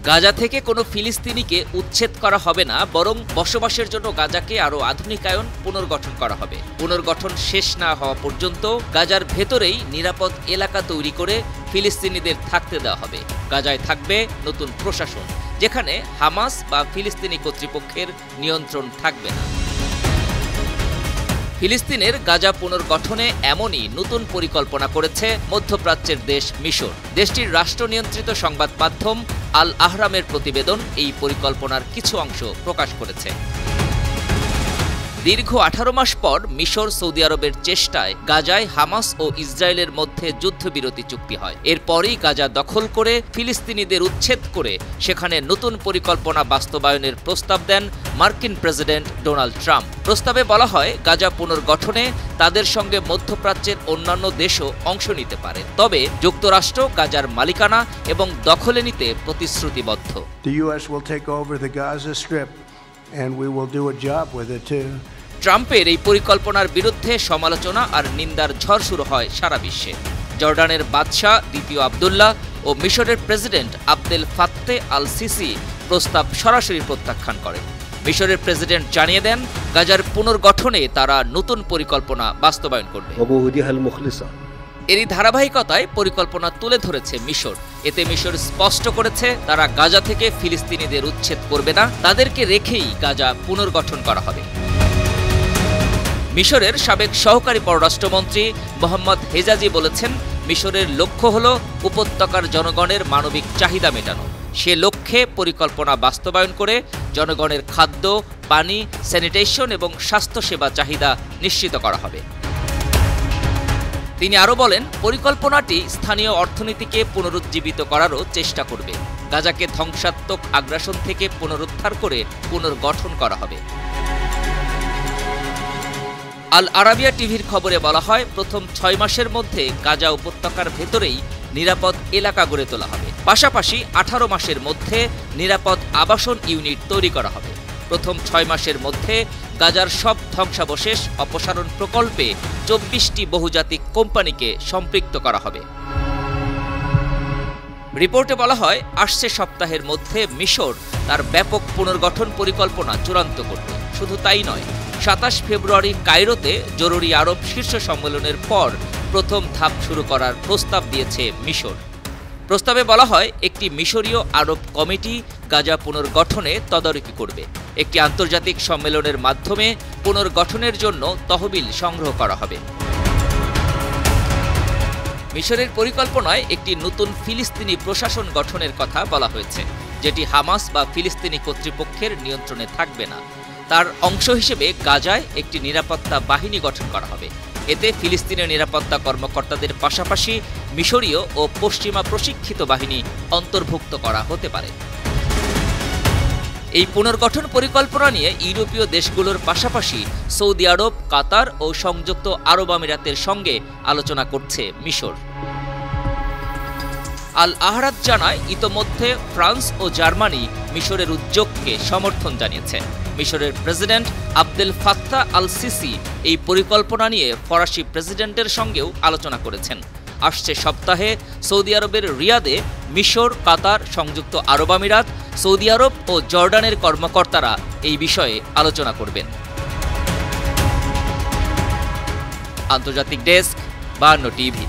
গাজা থেকে কোনো ফিলিস্তিনিকে উচ্ছেদ করা হবে না, বরং বসবাসের জন্য গাজাকে আরও আধুনিকায়ন, পুনর্গঠন করা হবে। পুনর্গঠন শেষ না হওয়া পর্যন্ত গাজার ভেতরেই নিরাপদ এলাকা তৈরি করে ফিলিস্তিনিদের থাকতে দেওয়া হবে। গাজায় থাকবে নতুন প্রশাসন, যেখানে হামাস বা ফিলিস্তিনি কর্তৃপক্ষের নিয়ন্ত্রণ থাকবে না। ফিলিস্তিনের গাজা পুনর্গঠনে এমনই নতুন পরিকল্পনা করেছে মধ্যপ্রাচ্যের দেশ মিশর। দেশটির রাষ্ট্রনিয়ন্ত্রিত সংবাদ মাধ্যম আল আহরামের প্রতিবেদন এই পরিকল্পনার কিছু অংশ প্রকাশ করেছে। দীর্ঘ 18 মাস পর মিশর সৌদি আরবের চেষ্টায় গাজায় হামাস ও ইসরায়েলের মধ্যে যুদ্ধবিরতি চুক্তি হয়। এরপরই গাজা দখল করে ফিলিস্তিনিদের উচ্ছেদ করে সেখানে নতুন পরিকল্পনা বাস্তবায়নের প্রস্তাব দেন মার্কিন প্রেসিডেন্ট ডোনাল্ড ট্রাম্প। প্রস্তাবে বলা হয়, গাজা পুনর্গঠনে তাদের সঙ্গে মধ্যপ্রাচ্যের অন্যান্য দেশও অংশ নিতে পারে, তবে যুক্তরাষ্ট্র গাজার মালিকানা এবং দখলে নিতে প্রতিশ্রুতিবদ্ধ। The US will take over the Gaza Strip and we will do a job with it too. ট্রাম্পের এই পরিকল্পনার বিরুদ্ধে সমালোচনা আর নিন্দার ঝড় শুরু হয় সারা বিশ্বে। জর্ডানের বাদশাহ দ্বিতীয় আবদুল্লাহ ও মিশরের প্রেসিডেন্ট আবদেল ফাত্তে আল সিসি প্রস্তাব সরাসরি প্রত্যাখ্যান করেন। মিশরের প্রেসিডেন্ট জানিয়ে দেন, গাজার পুনর্গঠনে তারা নতুন পরিকল্পনা বাস্তবায়ন করবে। এরই ধারাবাহিকতায় পরিকল্পনা তুলে ধরেছে মিশর। এতে মিশর স্পষ্ট করেছে, তারা গাজা থেকে ফিলিস্তিনিদের উচ্ছেদ করবে না, তাদেরকে রেখেই গাজা পুনর্গঠন করা হবে। মিশরের সাবেক সহকারী পররাষ্ট্রমন্ত্রী মোহাম্মদ হেজাজি বলেছেন, মিশরের লক্ষ্য হল উপত্যকার জনগণের মানবিক চাহিদা মেটানো। সে লক্ষ্যে পরিকল্পনা বাস্তবায়ন করে জনগণের খাদ্য, পানি, স্যানিটেশন এবং স্বাস্থ্যসেবা চাহিদা নিশ্চিত করা হবে। তিনি আরও বলেন, পরিকল্পনাটি স্থানীয় অর্থনীতিকে পুনরুজ্জীবিত করারও চেষ্টা করবে। গাজাকে ধ্বংসাত্মক আগ্রাসন থেকে পুনরুদ্ধার করে পুনর্গঠন করা হবে। আল আরাবিয়া টিভির খবরে বলা হয়, প্রথম 6 মাসের মধ্যে গাজা উপত্যকার ভেতরেই নিরাপদ এলাকা গড়ে তোলা হবে। পাশাপাশি 18 মাসের মধ্যে নিরাপদ আবাসন ইউনিট তৈরি করা হবে। প্রথম 6 মাসের মধ্যে গাজার সব ধ্বংসাবশেষ অপসারণ প্রকল্পে 24টি বহুজাতিক কোম্পানিকে সম্পৃক্ত করা হবে। রিপোর্টে বলা হয়, আসছে সপ্তাহের মধ্যে মিশর তার ব্যাপক পুনর্গঠন পরিকল্পনা চূড়ান্ত করবে। শুধু তাই নয়, 27 ফেব্রুয়ারি কায়রোতে জরুরি আরব শীর্ষ সম্মেলনের পর প্রথম ধাপ শুরু করার প্রস্তাব দিয়েছে মিশর। প্রস্তাবে বলা হয়, একটি মিশরীয় আরব কমিটি গাজা পুনর্গঠনে তদারকি করবে। একটি আন্তর্জাতিক সম্মেলনের মাধ্যমে পুনর্গঠনের জন্য তহবিল সংগ্রহ করা হবে। মিশরের পরিকল্পনায় একটি নতুন ফিলিস্তিনি প্রশাসন গঠনের কথা বলা হয়েছে, যেটি হামাস বা ফিলিস্তিনি কর্তৃপক্ষের নিয়ন্ত্রণে থাকবে না। তার অংশ হিসেবে গাজায় একটি নিরাপত্তা বাহিনী গঠন করা হবে। এতে ফিলিস্তিনের নিরাপত্তা কর্মকর্তাদের পাশাপাশি মিশরীয় ও পশ্চিমা প্রশিক্ষিত বাহিনী অন্তর্ভুক্ত করা হতে পারে। এই পুনর্গঠন পরিকল্পনা নিয়ে ইউরোপীয় দেশগুলোর পাশাপাশি সৌদি আরব, কাতার ও সংযুক্ত আরব আমিরাতের সঙ্গে আলোচনা করছে মিশর। আল আহরাত জানায়, ইতোমধ্যে ফ্রান্স ও জার্মানি মিশরের উদ্যোগকে সমর্থন জানিয়েছে। মিশরের president Abdel Fattah al CC এই পরিকল্পনা নিয়ে ফরাসি প্রেসিডেন্টের সঙ্গেও আলোচনা করেছেন। আসছে সপ্তাহে সৌদি আরবের রিয়াদে মিশর, কাতার, সংযুক্ত আরব আমিরাত, সৌদি আরব ও জর্ডানের কর্মকর্তারা এই বিষয়ে আলোচনা করবেন। আন্তর্জাতিক ডেস্ক, 52 টিভি।